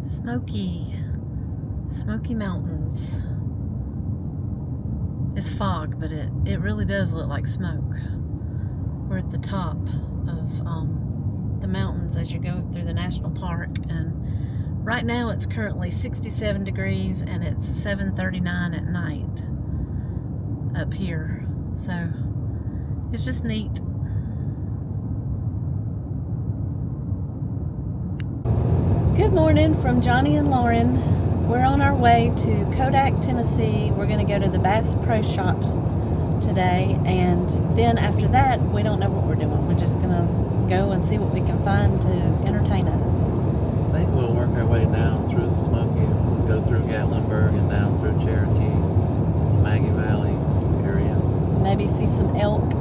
Smoky Mountains. It's fog, but it really does look like smoke. We're at the top of the mountains as you go through the national park, and right now it's currently 67 degrees and it's 7:39 at night up here, so it's just neat. Good morning from Johnny and Lauren. We're on our way to Kodak, Tennessee. We're going to go to the Bass Pro Shop today, and then after that, we don't know what we're doing. We're just going to go and see what we can find to entertain us. I think we'll work our way down through the Smokies, go through Gatlinburg and down through Cherokee, Maggie Valley area. Maybe see some elk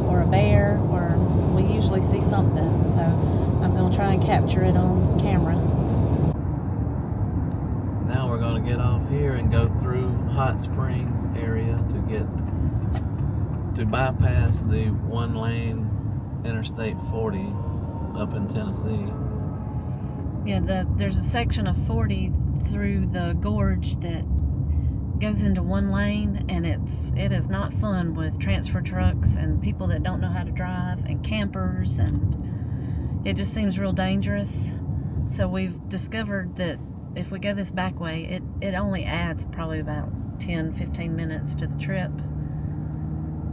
or a bear, or we usually see something, so I'm going to try and capture it on camera. Now we're going to get off here and go through Hot Springs area to bypass the one-lane Interstate 40 up in Tennessee. Yeah, there's a section of 40 through the gorge that goes into one lane, and it is not fun with transfer trucks and people that don't know how to drive and campers, and it just seems real dangerous. So we've discovered that if we go this back way, it only adds probably about 10-15 minutes to the trip,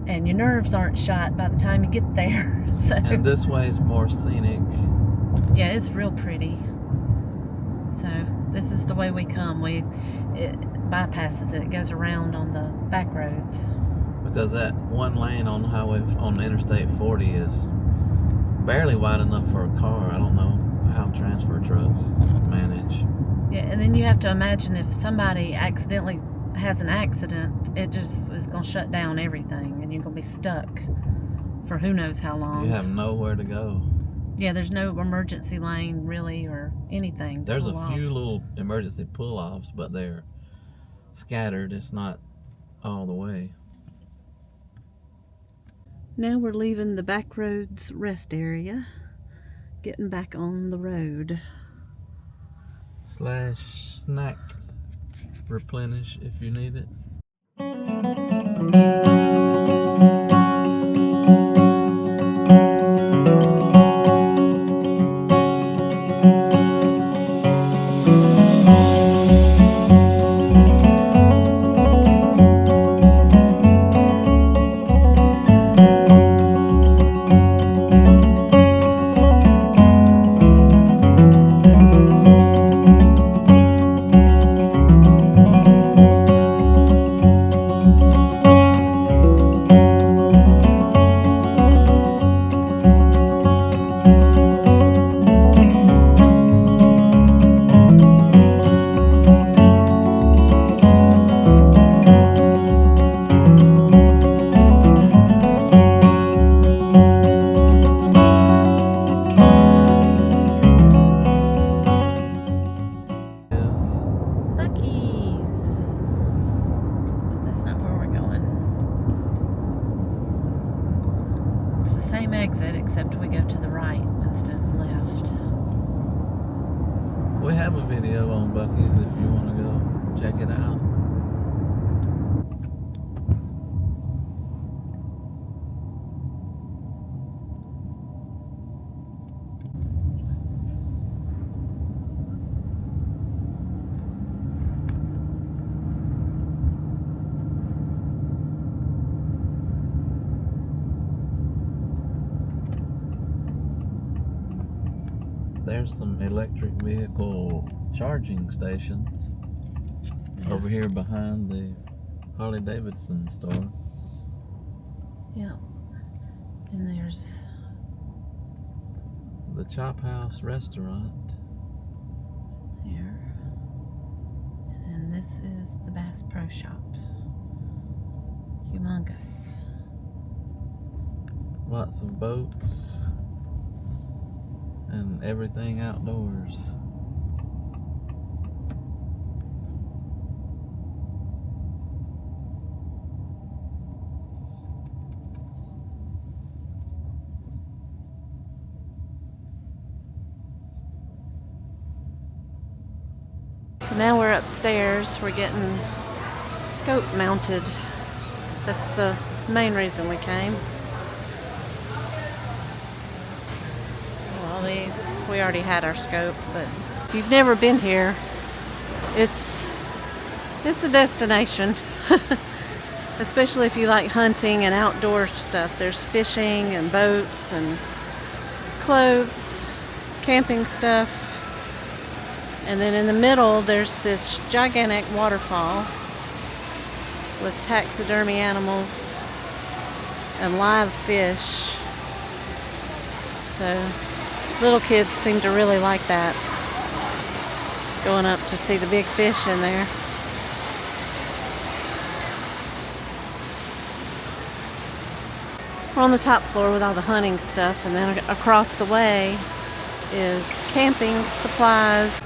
and your nerves aren't shot by the time you get there. So, and this way is more scenic. Yeah, it's real pretty. So this is the way we come. It bypasses it. It goes around on the back roads. Because that one lane on Interstate 40 is barely wide enough for a car. I don't know how transfer trucks manage. Yeah, and then you have to imagine if somebody accidentally has an accident, it just is going to shut down everything, and you're going to be stuck for who knows how long. You have nowhere to go. Yeah, there's no emergency lane really or anything. There's a few little emergency pull-offs, but they're scattered. It's not all the way. Now we're leaving the Backroads rest area, getting back on the road. /snack replenish if you need it. Exit, except we go to the right instead of the left. We have a video on Buc-ee's if you want to go check it out. There's some electric vehicle charging stations over here behind the Harley-Davidson store. Yeah. And there's the Chop House restaurant. There. And then this is the Bass Pro Shop. Humongous. Lots of boats and everything outdoors. Now we're upstairs. We're getting scope mounted. That's the main reason we came. All these, we already had our scope, but if you've never been here, it's a destination. Especially if you like hunting and outdoor stuff. There's fishing and boats and clothes, camping stuff. And then in the middle, there's this gigantic waterfall with taxidermy animals and live fish. So little kids seem to really like that. Going up to see the big fish in there. We're on the top floor with all the hunting stuff, and then across the way is camping supplies.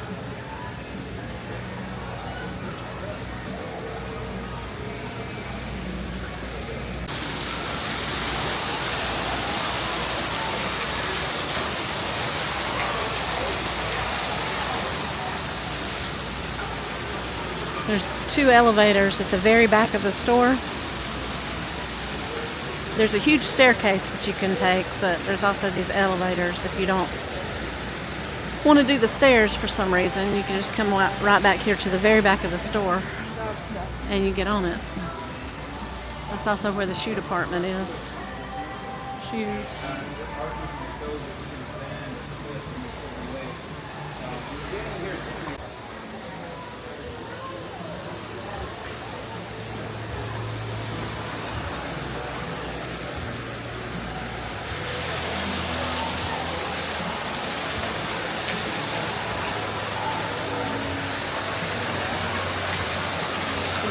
There's 2 elevators at the very back of the store. There's a huge staircase that you can take, but there's also these elevators. If you don't want to do the stairs for some reason, you can just come right back here to the very back of the store and you get on it. That's also where the shoe department is. Shoes.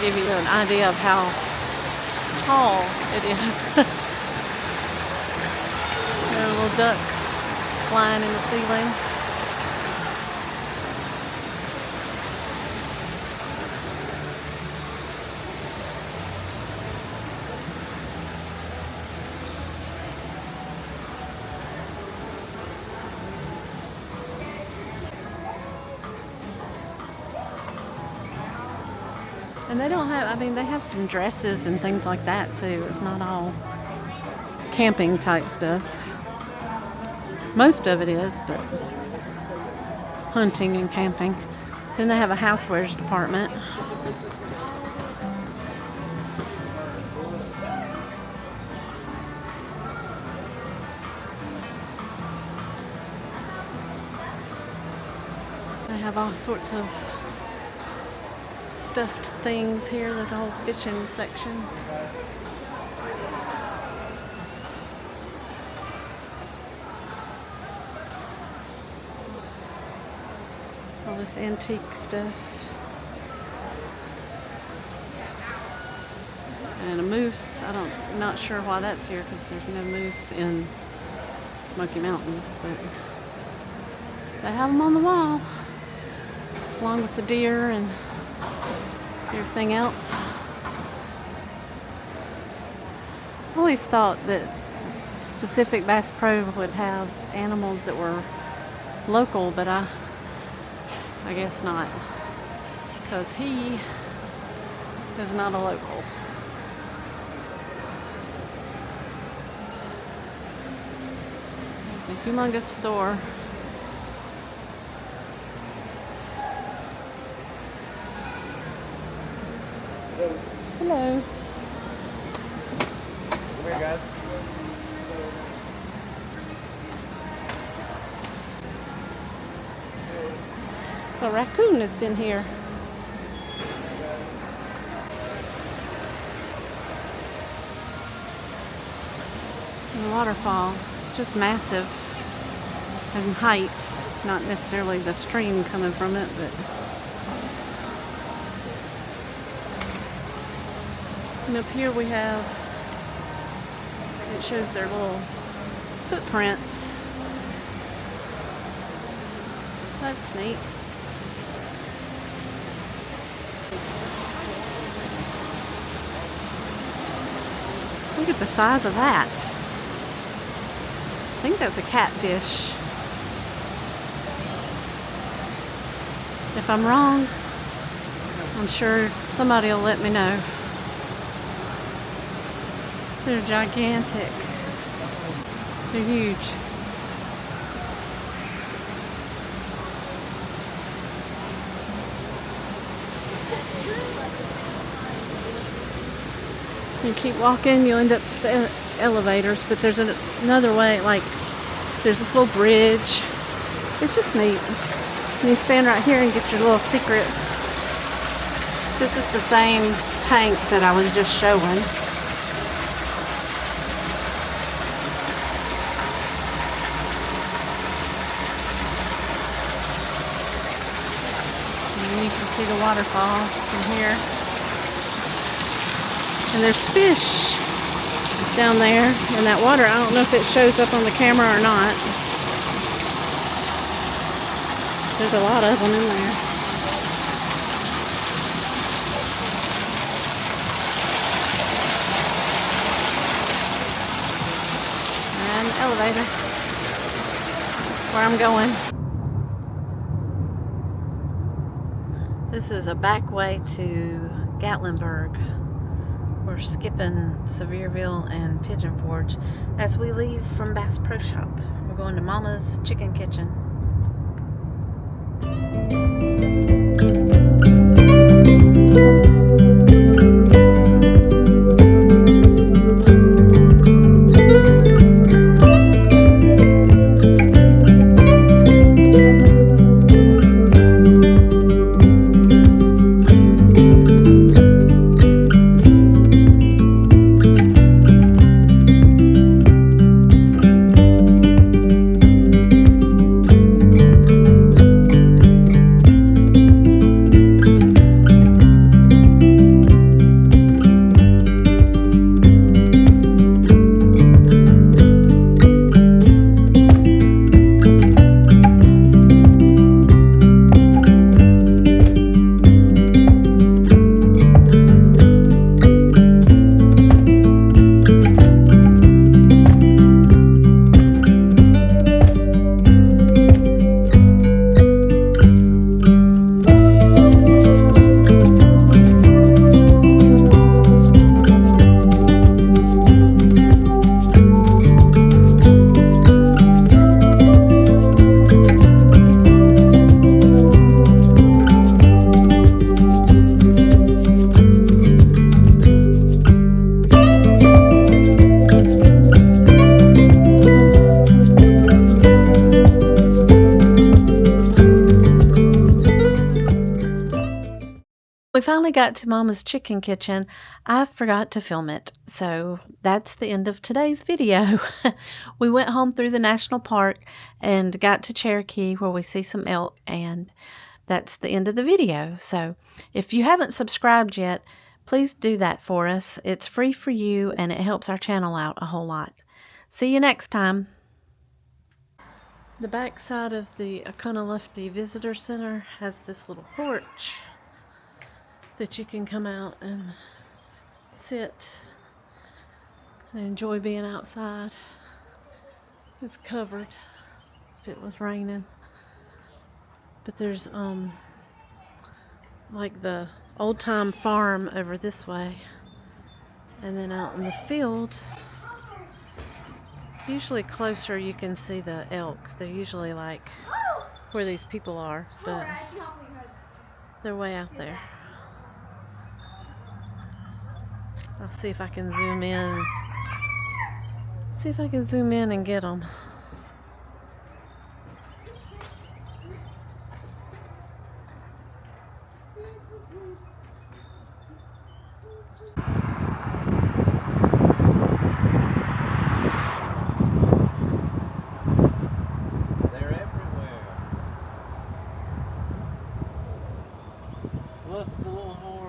Give you an idea of how tall it is. There are little ducks flying in the ceiling. And they don't have, they have some dresses and things like that too. It's not all camping type stuff. Most of it is, but hunting and camping. Then they have a housewares department. They have all sorts of stuffed things here. There's a whole fishing section. All this antique stuff. And a moose. Not sure why that's here because there's no moose in Smoky Mountains, but they have them on the wall along with the deer and everything else. I always thought that Specific Bass Pro would have animals that were local, but I guess not, because he is not a local. It's a humongous store. Hello. Come here, guys. A raccoon has been here. And the waterfall, it's just massive in height, not necessarily the stream coming from it, but and up here we have, it shows their little footprints. That's neat. Look at the size of that. I think that's a catfish. If I'm wrong, I'm sure somebody will let me know. They're gigantic. They're huge. You keep walking, you end up at the elevators, but there's another way, like there's this little bridge. It's just neat. And you stand right here and get your little secret. This is the same tank that I was just showing. And you can see the waterfall from here. And there's fish down there in that water. I don't know if it shows up on the camera or not. There's a lot of them in there. And the elevator. That's where I'm going. This is a back way to Gatlinburg. We're skipping Sevierville and Pigeon Forge as we leave from Bass Pro Shop. We're going to Mama's Chicken Kitchen. We finally got to Mama's Chicken Kitchen. I forgot to film it, so that's the end of today's video. We went home through the national park and got to Cherokee where we see some elk, and that's the end of the video. So if you haven't subscribed yet, please do that for us. It's free for you and it helps our channel out a whole lot. See you next time. The back side of the Oconaluftee Visitor Center has this little porch that you can come out and sit and enjoy being outside. It's covered if it was raining, but there's like the old-time farm over this way, and then out in the field, usually closer, you can see the elk. They're usually like where these people are, but they're way out there. I'll see if I can zoom in. See if I can zoom in and get them. They're everywhere. Look, the little horn.